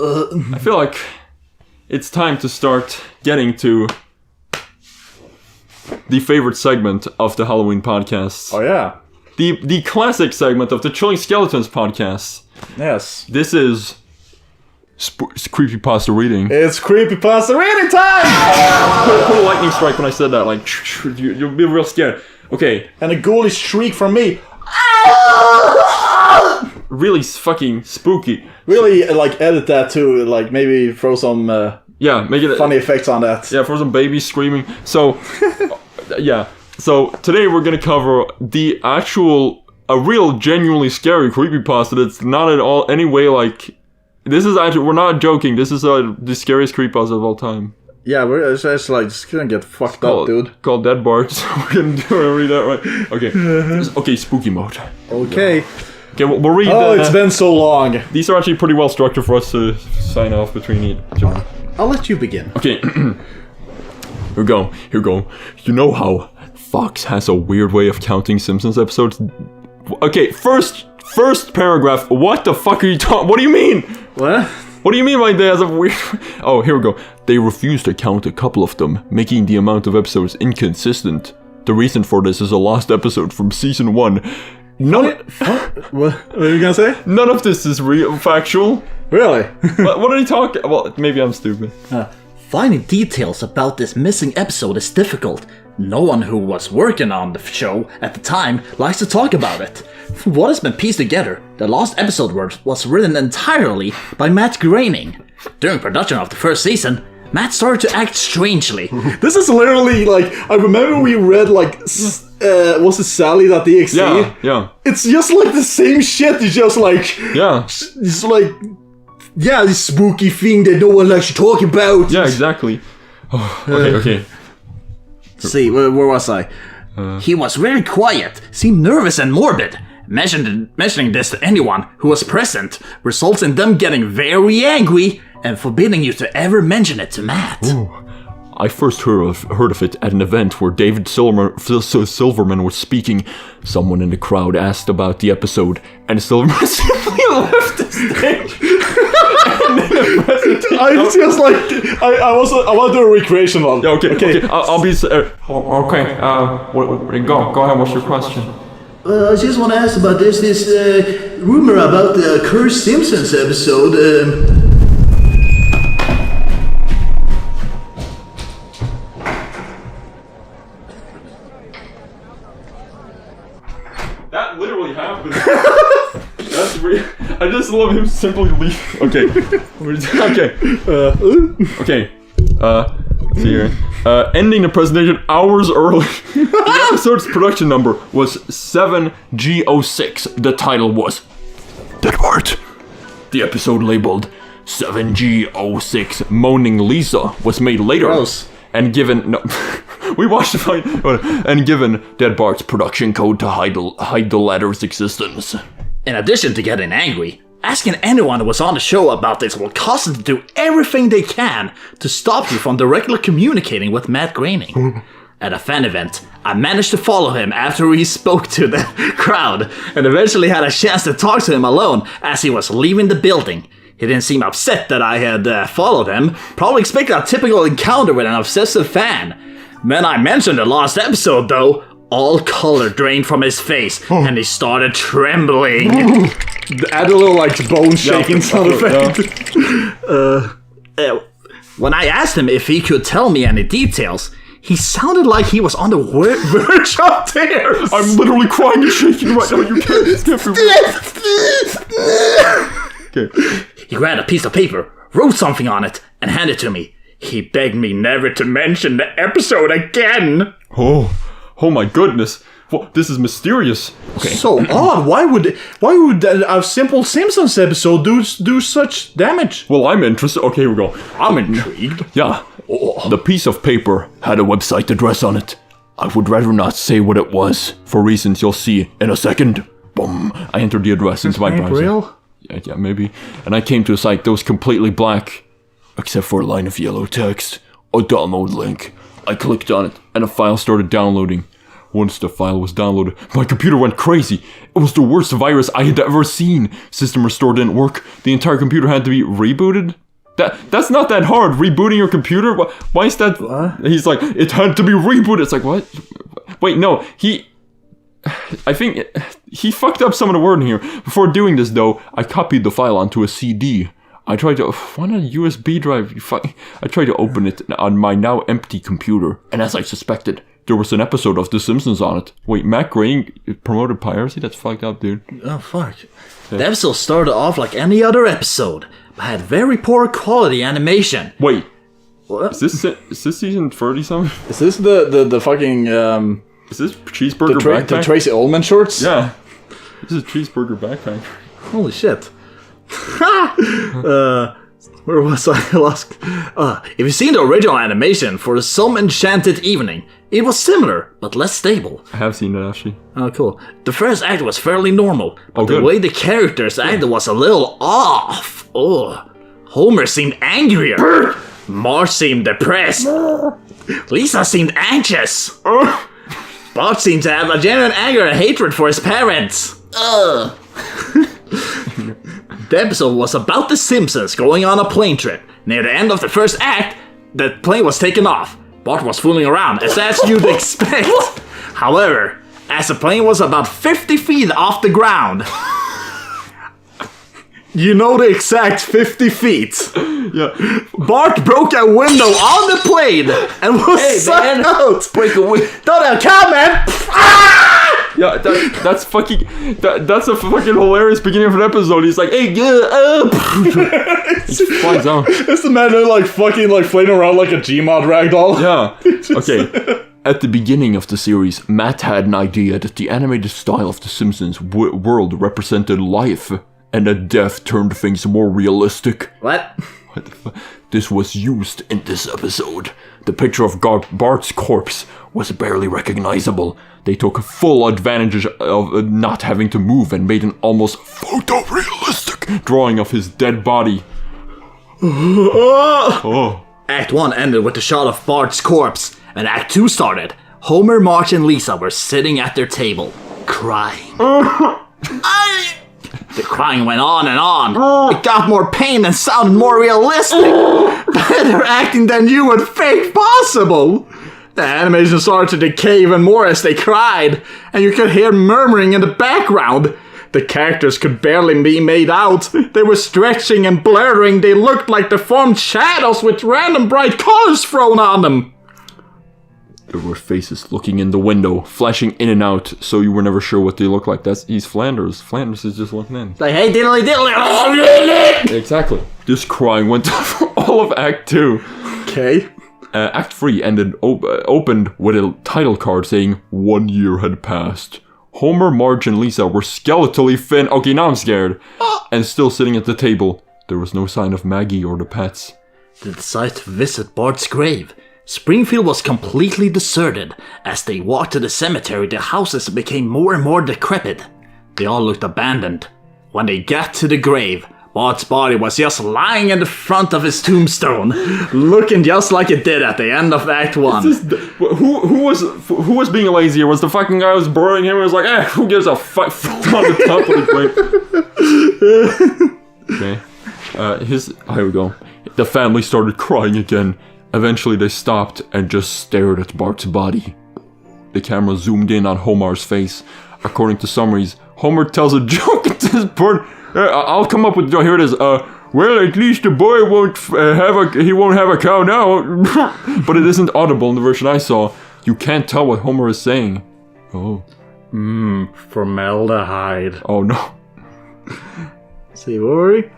I feel like it's time to start getting to the favorite segment of the Halloween podcasts. Oh, yeah. The classic segment of the Chilling Skeletons podcast. Yes. This is... creepypasta reading. It's creepypasta reading time! Put a lightning strike when I said that. Like, you'll be real scared. Okay. And a ghoulish shriek from me. Really fucking spooky. Really, like, edit that too. Like, maybe throw some make it funny effects on that. Yeah, throw some babies screaming. So, yeah. So, today we're gonna cover a real, genuinely scary creepypasta that's not at all, any way, like... This is actually, we're not joking. This is the scariest creepypasta of all time. Yeah, we're just like, just gonna get fucked up, dude. Called Dead Bart. So we're gonna read that right. Okay. Okay, spooky mode. Okay. Okay, we'll read. Oh, it's been so long. These are actually pretty well structured for us to sign off between each other. I'll let you begin. Okay. Here we go. You know how Fox has a weird way of counting Simpsons episodes? Okay, first paragraph. What the fuck are you talking? What do you mean? What? What do you mean by they has a weird... Oh, here we go. They refuse to count a couple of them, making the amount of episodes inconsistent. The reason for this is a lost episode from season 1. What are you gonna say? None of this is real, factual. Really? What are you talking... Well, maybe I'm stupid. Finding details about this missing episode is difficult. No one who was working on the show at the time likes to talk about it. From what has been pieced together, the lost episode was written entirely by Matt Groening. During production of the first season, Matt started to act strangely. This is literally like, I remember we read like, was it Sally.exe? Yeah. It's just like the same shit. It's just like, it's like, yeah, this spooky thing that no one likes to talk about. Yeah, exactly. Oh, okay. See, where was I? He was very quiet, seemed nervous and morbid. Mentioning this to anyone who was present results in them getting very angry and forbidding you to ever mention it to Matt. Ooh. I first heard of it at an event where David Silverman was speaking. Someone in the crowd asked about the episode, and Silverman simply left the stage. I just like I want to do a recreation one. Yeah, okay. I'll be. Okay. Go ahead. What's your question? I just want to ask about this rumor about the cursed Simpsons episode. That literally happened. That's real. I just love him simply leave. Okay. Okay. Let's see here. Ending the presentation hours early. The episode's production number was 7G06. The title was Dead Bart. The episode labeled 7G06 Moaning Lisa was made later. Gross. And given we watched the fight and given Dead Bart's production code to hide the letter's existence. In addition to getting angry, asking anyone who was on the show about this will cause them to do everything they can to stop you from directly communicating with Matt Groening. At a fan event, I managed to follow him after he spoke to the crowd and eventually had a chance to talk to him alone as he was leaving the building. He didn't seem upset that I had followed him, probably expected a typical encounter with an obsessive fan. When I mentioned the lost episode though, all color drained from his face and he started trembling. Add a little like bone shaking sound effect. When I asked him if he could tell me any details, he sounded like he was on the verge of tears. I'm literally crying and shaking right now. You can't. Okay. He grabbed a piece of paper, wrote something on it, and handed it to me. He begged me never to mention the episode again. Oh my goodness. Well, this is mysterious. Okay. So odd. Why would a simple Simpsons episode do such damage? Well, I'm interested. Okay, here we go. I'm intrigued. Yeah. The piece of paper had a website address on it. I would rather not say what it was, for reasons you'll see in a second. Boom. I entered the address into my browser. Real? Yeah, maybe. And I came to a site that was completely black, except for a line of yellow text. A download link. I clicked on it, and a file started downloading. Once the file was downloaded, my computer went crazy. It was the worst virus I had ever seen. System restore didn't work. The entire computer had to be rebooted. That's not that hard. Rebooting your computer? Why is that? What? He's like, it had to be rebooted. It's like, what? Wait, no. I think he fucked up some of the wording here. Before doing this, though, I copied the file onto a CD. I tried to... Why not a USB drive? I tried to open it on my now empty computer. And as I suspected, there was an episode of The Simpsons on it. Wait, Matt Groening promoted piracy? That's fucked up, dude. Oh, fuck. Yeah. The episode started off like any other episode, but had very poor quality animation. Wait. What? Is this season 30-something? Is this the fucking... Is this cheeseburger backpack? The Tracy Ullman shorts? Yeah. This is cheeseburger backpack. Holy shit. Where was I lost? If you've seen the original animation for Some Enchanted Evening, it was similar, but less stable. I have seen that, actually. Oh, cool. The first act was fairly normal, but the good. way the characters acted was a little off. Oh, Homer seemed angrier. Marge seemed depressed. Lisa seemed anxious. Bart seemed to have a genuine anger and hatred for his parents. The episode was about the Simpsons going on a plane trip. Near the end of the first act, the plane was taken off. Bart was fooling around, as you'd expect. However, as the plane was about 50 feet off the ground, you know the exact 50 feet. Yeah. Bart broke a window on the plane and was sucked out. Break a window. Don't come, man. Yeah, that's fucking. That's a fucking hilarious beginning of an episode. He's like, hey, he flies out. It's the man who fucking floating around like a Gmod ragdoll. Yeah. Okay. At the beginning of the series, Matt had an idea that the animated style of the Simpsons world represented life, and that death turned things more realistic. What? What the fuck? This was used in this episode. The picture of Bart's corpse was barely recognizable. They took full advantage of not having to move and made an almost photorealistic drawing of his dead body. Act 1 ended with the shot of Bart's corpse, and Act 2 started. Homer, Marge, and Lisa were sitting at their table, crying. The crying went on and on. It got more pain and sounded more realistic. Better acting than you would think possible. The animation started to decay even more as they cried, and you could hear murmuring in the background. The characters could barely be made out. They were stretching and blurring. They looked like deformed shadows with random bright colors thrown on them. There were faces looking in the window, flashing in and out, so you were never sure what they looked like. He's Flanders. Flanders is just looking in. Like, hey, diddly diddly. Exactly. This crying went for all of Act 2. Okay. Act 3 opened with a title card saying 1 year had passed. Homer, Marge, and Lisa were skeletally thin. Okay, now I'm scared. And still sitting at the table. There was no sign of Maggie or the pets. They decided to visit Bart's grave. Springfield was completely deserted. As they walked to the cemetery, the houses became more and more decrepit. They all looked abandoned. When they got to the grave, Bart's body was just lying in the front of his tombstone, looking just like it did at the end of Act 1. Who was being lazy? Was the fucking guy who was burying him? He was like, who gives a fuck on the top of the grave? Okay. Here we go. The family started crying again. Eventually they stopped and just stared at Bart's body. The camera zoomed in on Homer's face. According to summaries, Homer tells a joke at this point. I'll come up with here it is. Well, at least the boy won't have a cow now. But it isn't audible in the version I saw. You can't tell what Homer is saying. Oh. Formaldehyde. Oh no. See, where were we?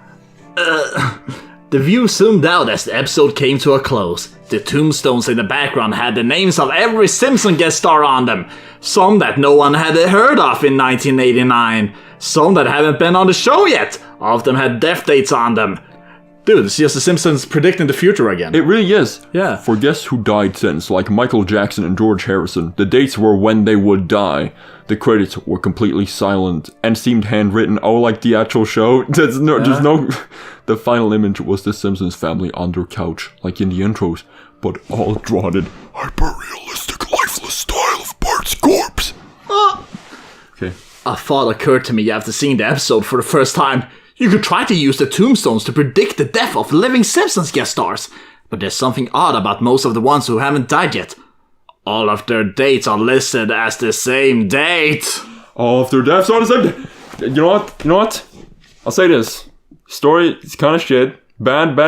The view zoomed out as the episode came to a close. The tombstones in the background had the names of every Simpson guest star on them. Some that no one had heard of in 1989. Some that haven't been on the show yet. All of them had death dates on them. Dude, it's just the Simpsons predicting the future again. It really is. Yeah. For guests who died since, like Michael Jackson and George Harrison, the dates were when they would die. The credits were completely silent and seemed handwritten. Oh, like the actual show? There's no. The final image was the Simpsons family on their couch, like in the intros, but all drawn in hyper-realistic, lifeless style of Bart's corpse. Okay. A thought occurred to me after seeing the episode for the first time. You could try to use the tombstones to predict the death of living Simpsons guest stars, but there's something odd about most of the ones who haven't died yet. All of their dates are listed as the same date. All of their deaths are the same day. You know what? I'll say this. Story, it's kind of shit. Bad.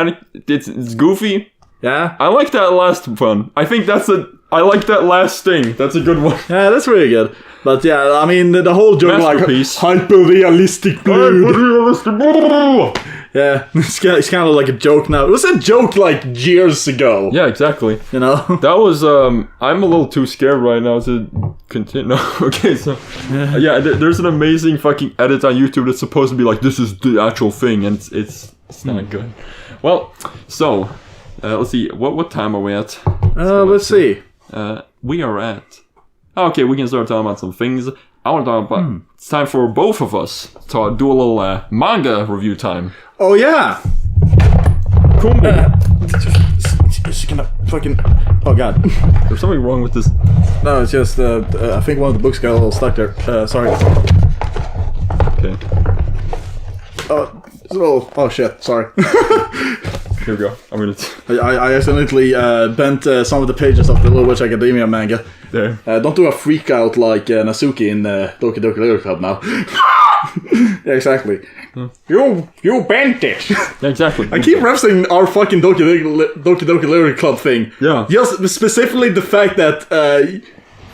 It's goofy. Yeah? I like that last one. I think I like that last thing. That's a good one. Yeah, that's really good. But yeah, I mean, the whole joke, Masterpiece. hyper-realistic blood. Yeah, it's kind of like a joke now. It was a joke like years ago. Yeah, exactly. You know? That was, I'm a little too scared right now to continue. No, okay, so, yeah, there's an amazing fucking edit on YouTube that's supposed to be like, this is the actual thing, and it's not good. Well, so, let's see, what time are we at? Let's see. We are at... Okay, we can start talking about some things. I want to talk about... It's time for both of us to do a little manga review time. Oh, yeah! Cool. It's gonna fucking... Oh, God. There's something wrong with this. No, it's just, I think one of the books got a little stuck there. Sorry. Okay. Oh, shit. Sorry. Here we go. I'm gonna... I accidentally bent some of the pages of the Little Witch Academia manga. There. Don't do a freak out like Nasuki in Doki Doki Literature Club now. Yeah, exactly. You bent it. Yeah, exactly. I keep referencing our fucking Doki Doki Literature Club thing. Yeah. Just specifically the fact that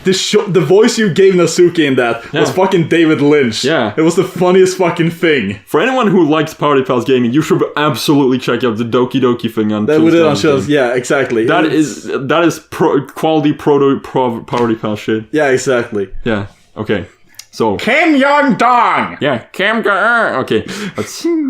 the voice you gave Nasuki in that was fucking David Lynch. Yeah. It was the funniest fucking thing. For anyone who likes Party Pals Gaming, you should absolutely check out the Doki Doki thing on That we did on shows. Yeah, exactly. That is quality Party Pals shit. Yeah, exactly. Yeah. Okay. So Kim Young Dong. yeah, okay.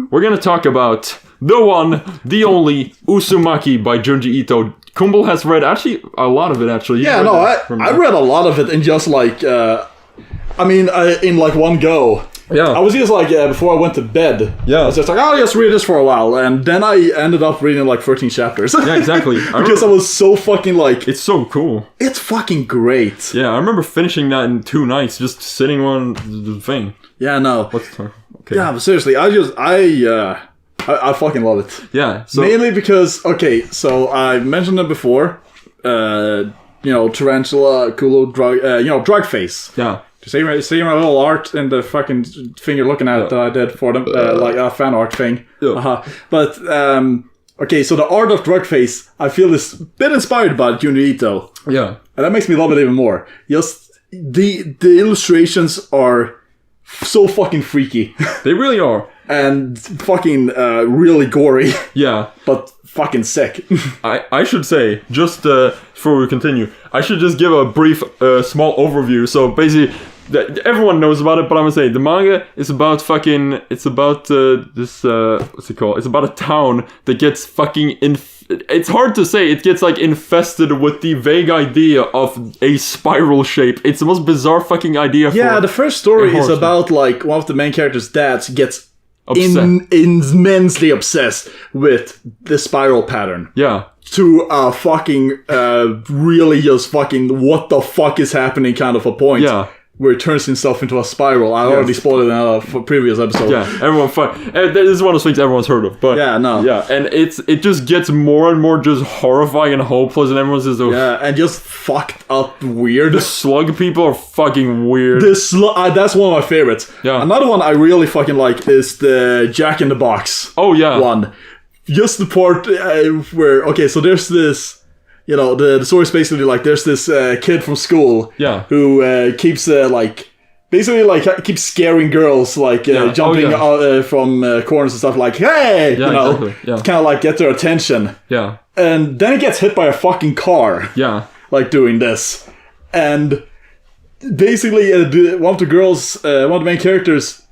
We're gonna talk about the one, the only Uzumaki by Junji Ito. Kumbel has read actually a lot of it. Actually, Yeah, no, I read a lot of it in just like, in like one go. Yeah. I was just like, before I went to bed, Yeah. I was just like, I'll just read this for a while, and then I ended up reading like 13 chapters. Yeah, exactly. Because I was so fucking like, It's so cool. it's fucking great. Yeah, I remember finishing that in 2 nights, just sitting on the thing. Yeah, no. Okay. Yeah, but seriously, I fucking love it. Yeah. So Mainly because, okay, so I mentioned it before, Tarantula, Kulo, drug face. yeah. See my little art in the fucking thing you're looking at that I did for them, like a fan art thing. Yeah. But, okay, so the art of Drugface, I feel is a bit inspired by Junji Ito. Yeah. And that makes me love it even more. Just, the illustrations are so fucking freaky. They really are. And fucking really gory. Yeah. But fucking sick. I should say, just before we continue, I should just give a brief, small overview. So basically, everyone knows about it, but I'm gonna say the manga is about fucking. It's about this. What's it called? It's about a town that gets fucking. It's hard to say. It gets like infested with the vague idea of a spiral shape. It's the most bizarre fucking idea. Yeah, the first story is about like one of the main characters' dads gets immensely obsessed with the spiral pattern. Yeah. To a fucking really just fucking what the fuck is happening kind of a point. Yeah. Where it turns himself into a spiral. I already spoiled it in a previous episode. Yeah, everyone fun. This is one of those things everyone's heard of. But yeah, no. Yeah, and it just gets more and more just horrifying and hopeless, and everyone's just and just fucked up weird. The slug people are fucking weird. That's one of my favorites. Yeah. Another one I really fucking like is the Jack in the Box. Oh yeah. One. Just the part where so there's this. The story's basically like there's this kid from school who keeps keeps scaring girls jumping from corners and stuff like hey kind of like get their attention and then he gets hit by a fucking car like doing this and basically one of the main characters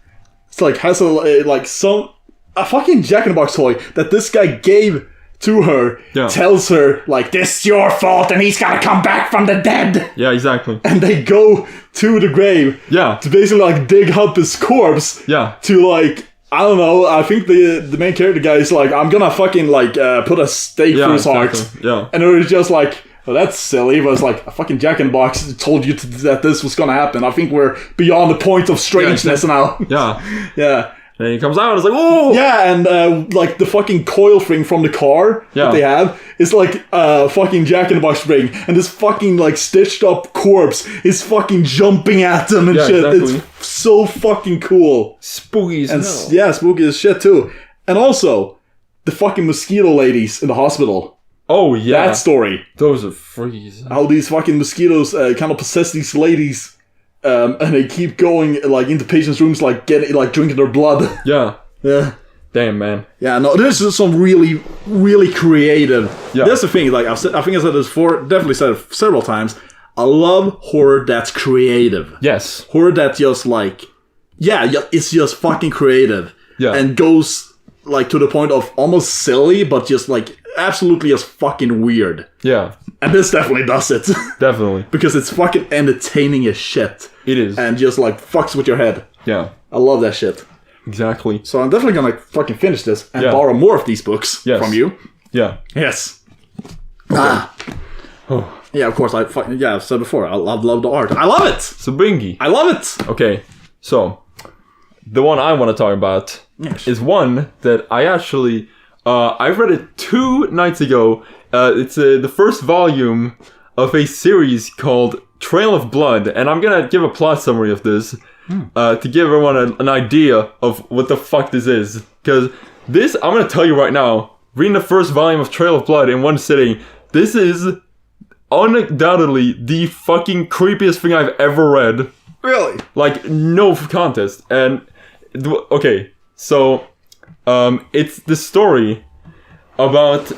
has a fucking Jack in the Box toy that this guy gave to her, tells her, like, this is your fault and he's gotta come back from the dead. Yeah, exactly. And they go to the grave to basically, like, dig up his corpse to, like, I don't know, I think the main character guy is like, I'm gonna fucking, like, put a stake through his heart. Yeah. And it was just like, oh, that's silly, but it's like, a fucking Jack in the Box told you that this was gonna happen. I think we're beyond the point of strangeness now. Yeah. Yeah. And he comes out and it's like, oh! Yeah, and like the fucking coil thing from the car that they have is like a fucking Jack in the Box ring. And this fucking like stitched up corpse is fucking jumping at them and shit. Exactly. It's so fucking cool. Spooky as hell. Yeah, spooky as shit too. And also, the fucking mosquito ladies in the hospital. Oh, yeah. That story. Those are freaks. How these fucking mosquitoes kind of possess these ladies. And they keep going like into patients' rooms, like drinking their blood. Yeah. Yeah. Damn, man. Yeah, no, this is some really, really creative. Yeah. That's the thing. Like I think I said this before. Definitely said it several times. I love horror that's creative. Yes. Horror that just like, it's just fucking creative. Yeah. And goes like to the point of almost silly, but just like absolutely just fucking weird. Yeah. And this definitely does it. Definitely. Because it's fucking entertaining as shit. It is. And just like fucks with your head. Yeah. I love that shit. Exactly. So I'm definitely gonna fucking finish this and Yeah. borrow more of these books from you. Yeah. Yes. Oh. Yeah, of course. I've said before. I love the art. I love it. Subingi. I love it. Okay, so the one I want to talk about is one that I actually I read it 2 nights ago. It's the first volume of a series called Trail of Blood, and I'm gonna give a plot summary of this to give everyone an idea of what the fuck this is. Because this, I'm gonna tell you right now, reading the first volume of Trail of Blood in one sitting, this is undoubtedly the fucking creepiest thing I've ever read. Really? Like, no contest. And, okay, so, it's the story about,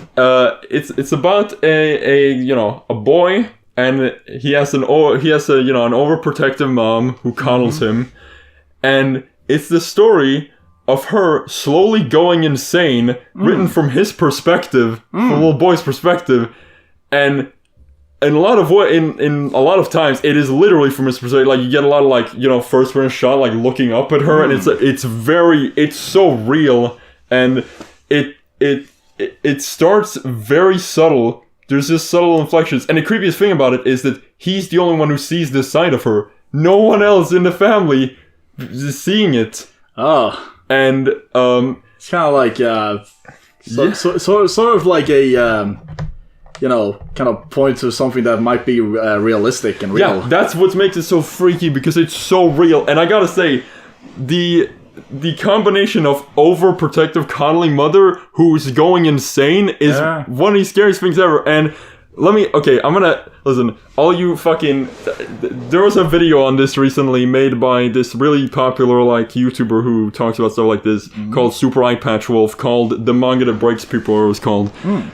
it's about a boy, and he has an overprotective mom who coddles him, and it's the story of her slowly going insane, written from his perspective, from the little boy's perspective, and in a lot of times it is literally from his perspective. Like, you get a lot of first person shot, like looking up at her, and it's so real, and it starts very subtle. There's just subtle inflections, and the creepiest thing about it is that he's the only one who sees this side of her. No one else in the family is seeing it. Oh. And it's kind of like sort of like a kind of point to something that might be realistic and real. Yeah, that's what makes it so freaky, because it's so real. And I gotta say, the combination of overprotective coddling mother who's going insane is one of the scariest things ever. And I'm gonna listen, all you fucking, there was a video on this recently made by this really popular YouTuber who talks about stuff like this, called Super Eye Patch Wolf, called The Manga That Breaks People, or it was called.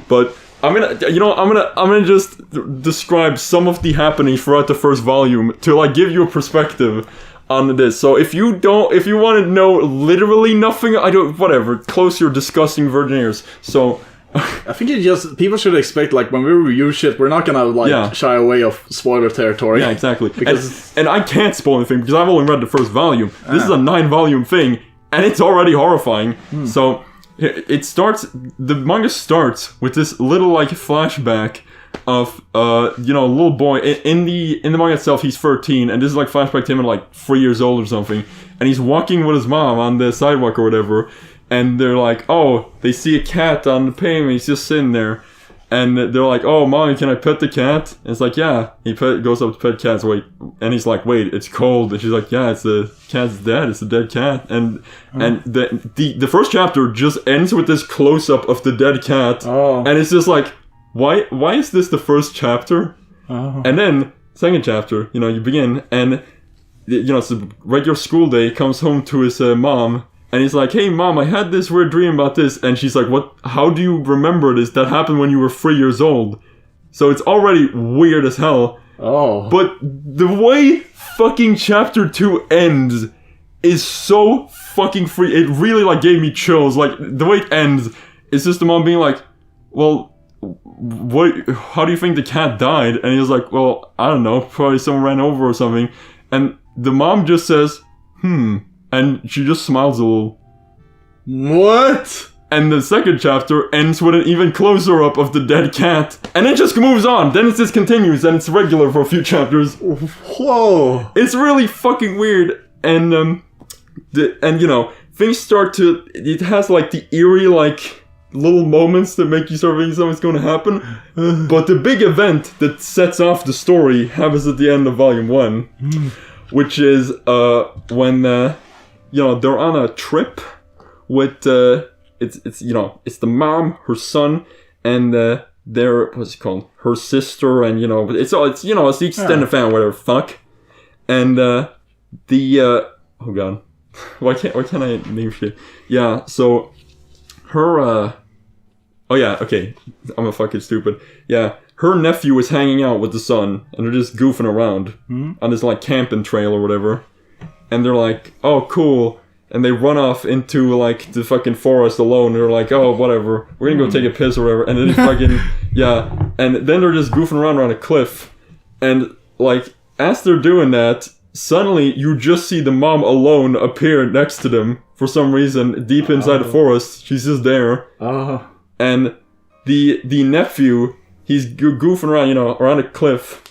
But I'm gonna just describe some of the happenings throughout the first volume to give you a perspective on this. So if you want to know literally nothing, close your disgusting virgin ears. So I think people should expect, when we review shit, we're not gonna shy away of spoiler territory. Yeah, exactly. And I can't spoil anything because I've only read the first volume. This is a 9-volume thing, and it's already horrifying. So the manga starts with this little flashback of a little boy. In the manga itself, he's 13, and this is flashback to him at 3 years old or something, and he's walking with his mom on the sidewalk or whatever, and they're they see a cat on the pavement, he's just sitting there, and they're oh, Mommy, can I pet the cat? And it's yeah. He goes up to pet cats, and he's wait, it's cold, and she's yeah, it's the cat's dead, it's a dead cat, and the first chapter just ends with this close-up of the dead cat, and it's just why is this the first chapter? And then second chapter, you begin, and it's a regular school day. He comes home to his mom, and he's hey Mom, I had this weird dream about this, and she's what? How do you remember this? That happened when you were 3 years old. So it's already weird as hell. Oh. But the way fucking chapter 2 ends is so fucking free. It really gave me chills. The way it ends is just the mom being well, how do you think the cat died? And he was well, I don't know, probably someone ran over or something. And the mom just says, and she just smiles a little. What? And the second chapter ends with an even closer up of the dead cat, and it just moves on. Then it just continues, and it's regular for a few chapters. Whoa! It's really fucking weird, and things start to. It has the eerie little moments that make you start thinking something's going to happen. But the big event that sets off the story happens at the end of volume 1, which is when they're on a trip with it's the mom, her son, and their her sister, and it's the extended family, whatever fuck, and oh god, why can't I name shit? Yeah, so her oh yeah, okay, I'm a fucking stupid. Yeah, her nephew was hanging out with the son, and they're just goofing around on this like camping trail or whatever. And they're like, oh cool, and they run off into like the fucking forest alone. And they're like, oh whatever, we're gonna go take a piss or whatever. And then fucking yeah, and then they're just goofing around a cliff, and like as they're doing that, suddenly you just see the mom alone appear next to them for some reason, deep inside the forest. She's just there. And the nephew, he's goofing around, you know, around a cliff,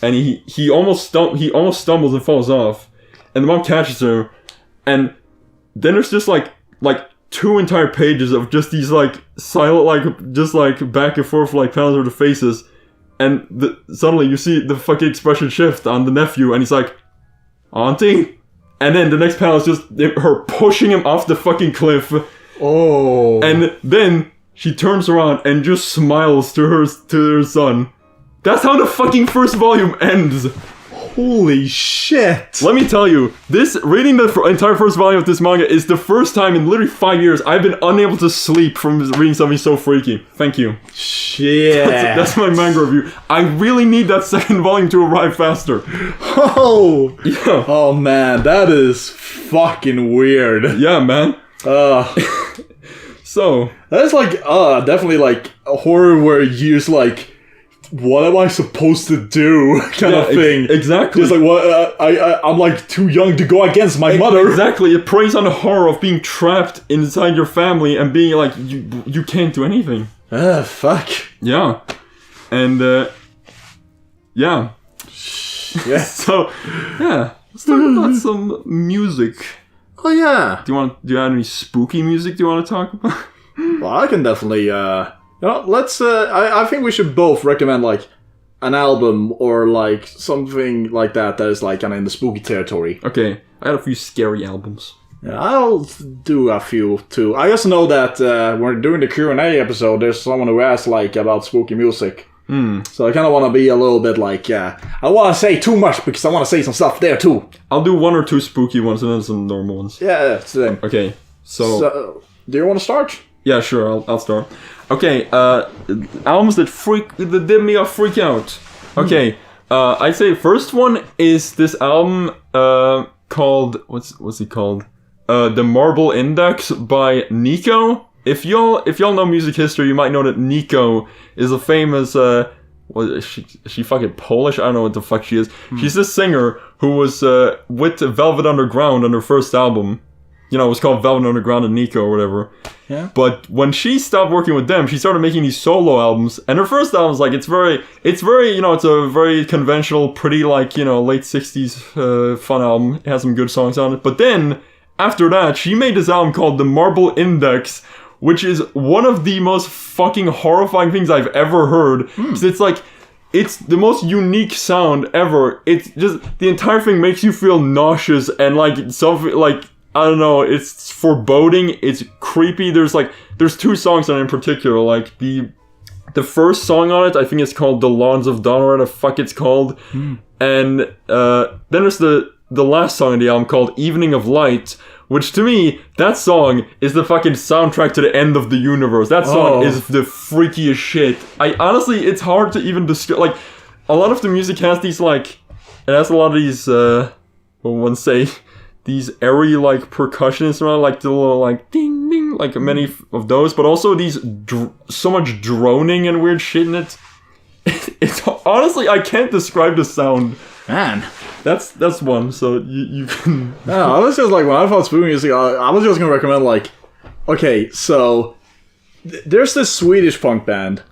and he almost stumbles and falls off, and the mom catches him, and then there's just like 2 entire pages of just these like silent, like just like back and forth like panels of the faces, and suddenly you see the fucking expression shift on the nephew, and he's like, Auntie, and then the next panel is just her pushing him off the fucking cliff. Oh, and then she turns around and just smiles to her son. That's how the fucking first volume ends. Holy shit. Let me tell you, reading the entire first volume of this manga is the first time in literally 5 years I've been unable to sleep from reading something so freaky. Thank you. Shit. That's my manga review. I really need that second volume to arrive faster. Oh. Yeah. Oh man, that is fucking weird. Yeah, man. So that's like definitely like a horror where you use like, what am I supposed to do kind of thing. Exactly. It's like, what I'm like too young to go against my mother. Exactly. It preys on the horror of being trapped inside your family and being like you can't do anything. Fuck. Yeah. And yeah. Yeah. So yeah, let's talk about some music. Oh yeah. Do you have any spooky music do you want to talk about? Well, I can definitely let's I think we should both recommend like an album or like something like that is like kind of in the spooky territory. Okay, I got a few scary albums. Yeah, I'll do a few too. I just know that when we're doing the Q&A episode, there's someone who asked like about spooky music. So I kind of want to be a little bit like, I want to say too much because I want to say some stuff there too. I'll do 1 or 2 spooky ones and then some normal ones. Yeah, that's the thing. Okay, so do you want to start? Yeah, sure, I'll start. Okay, albums that did me a freak out. Okay, I'd say first one is this album called, what's it called? The Marble Index by Nico. If y'all know music history, you might know that Nico is a famous, is she fucking Polish? I don't know what the fuck she is. She's this singer who was with Velvet Underground on her first album. You know, it was called Velvet Underground and Nico or whatever. Yeah. But when she stopped working with them, she started making these solo albums. And her first album's like, it's very, you know, it's a very conventional, pretty like, you know, late 60s fun album. It has some good songs on it. But then, after that, she made this album called The Marble Index, which is one of the most fucking horrifying things I've ever heard. 'Cause it's like, it's the most unique sound ever. It's just, the entire thing makes you feel nauseous and like, something like, I don't know, it's foreboding, it's creepy. There's 2 songs on it in particular, like the first song on it, I think it's called The Lawns of Dawn, or whatever the fuck it's called. And then there's the last song on the album called Evening of Light, which to me, that song is the fucking soundtrack to the end of the universe. That song is the freakiest shit. I honestly, it's hard to even describe, like, a lot of the music has these, like, it has a lot of these, one say, these airy, like, percussion instruments, like the little, like, ding, ding, like many of those, but also these, so much droning and weird shit in it. It's honestly, I can't describe the sound. Man. That's one, so you can... No, I was just like, when I thought spooky music, I was just gonna recommend, like, okay, so, there's this Swedish punk band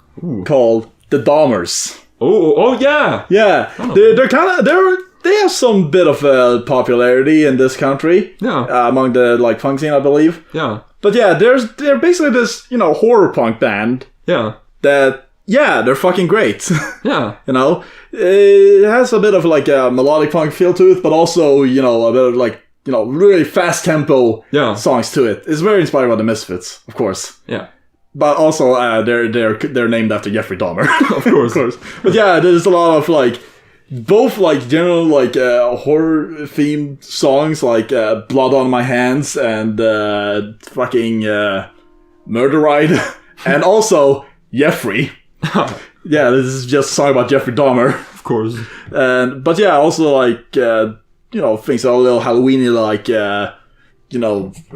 called The Dahmers. Oh, yeah! Yeah, they're kind of, they have some bit of popularity in this country. Yeah. Among the, like, punk scene, I believe. Yeah. But yeah, they're basically this, you know, horror punk band. Yeah. That, yeah, they're fucking great. Yeah. You know? It has a bit of, like, a melodic punk feel to it, but also, you know, a bit of, like, you know, really fast tempo songs to it. It's very inspired by the Misfits, of course. Yeah. But also, they're named after Jeffrey Dahmer. Of course. But yeah, there's a lot of, like, both, like, general, like, horror-themed songs, like, Blood on My Hands and, fucking, Murder Ride, and also Jeffrey. Yeah, this is just a song about Jeffrey Dahmer. Of course. But yeah, also like things that are a little Halloweeny, like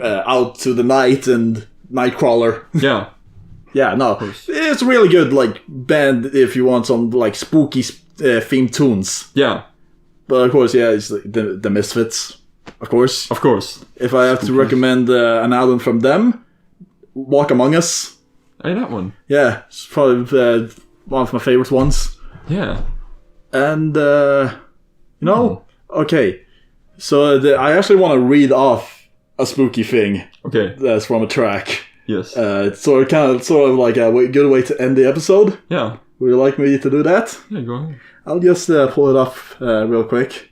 Out to the Night and Nightcrawler. Yeah. Yeah, no, it's really good like band if you want some like spooky themed tunes. Yeah. But of course, yeah, it's like the Misfits. Of course. Of course. If I have to recommend an album from them, Walk Among Us. Hey, that one. Yeah, it's probably one of my favorite ones. Yeah. And, okay. So I actually want to read off a spooky thing. Okay. That's from a track. Yes. It's sort of like a good way to end the episode. Yeah. Would you like me to do that? Yeah, go ahead. I'll just pull it up real quick.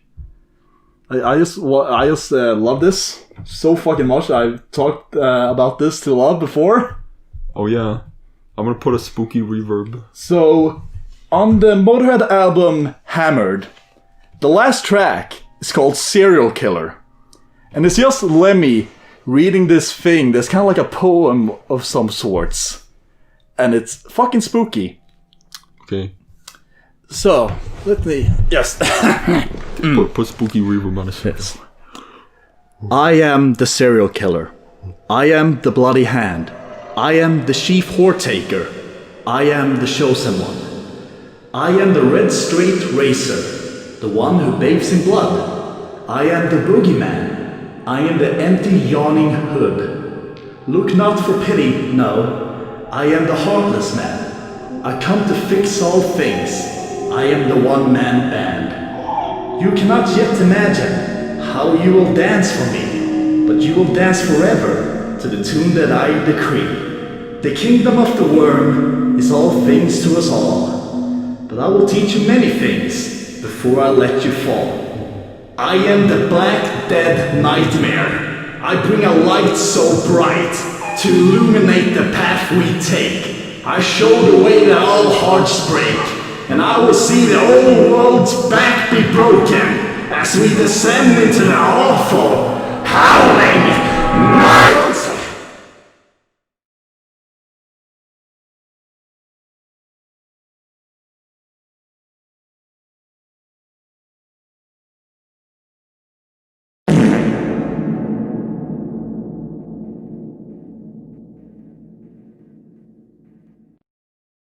I just love this so fucking much. I've talked about this to love before. Oh yeah, I'm gonna put a spooky reverb. So, on the Motorhead album Hammered, the last track is called Serial Killer. And it's just Lemmy reading this thing that's kind of like a poem of some sorts. And it's fucking spooky. Okay. So, let me... Yes. Put spooky reverb on his face. I am the serial killer. I am the bloody hand. I am the chief whore taker. I am the chosen one. I am the red straight racer, the one who bathes in blood. I am the boogeyman. I am the empty yawning hood. Look not for pity, no. I am the heartless man. I come to fix all things. I am the one-man band. You cannot yet imagine how you will dance for me, but you will dance forever to the tune that I decree. The kingdom of the worm is all things to us all, but I will teach you many things before I let you fall. I am the black dead nightmare. I bring a light so bright to illuminate the path we take. I show the way that all hearts break, and I will see the old world's back be broken as we descend into the awful, howling night.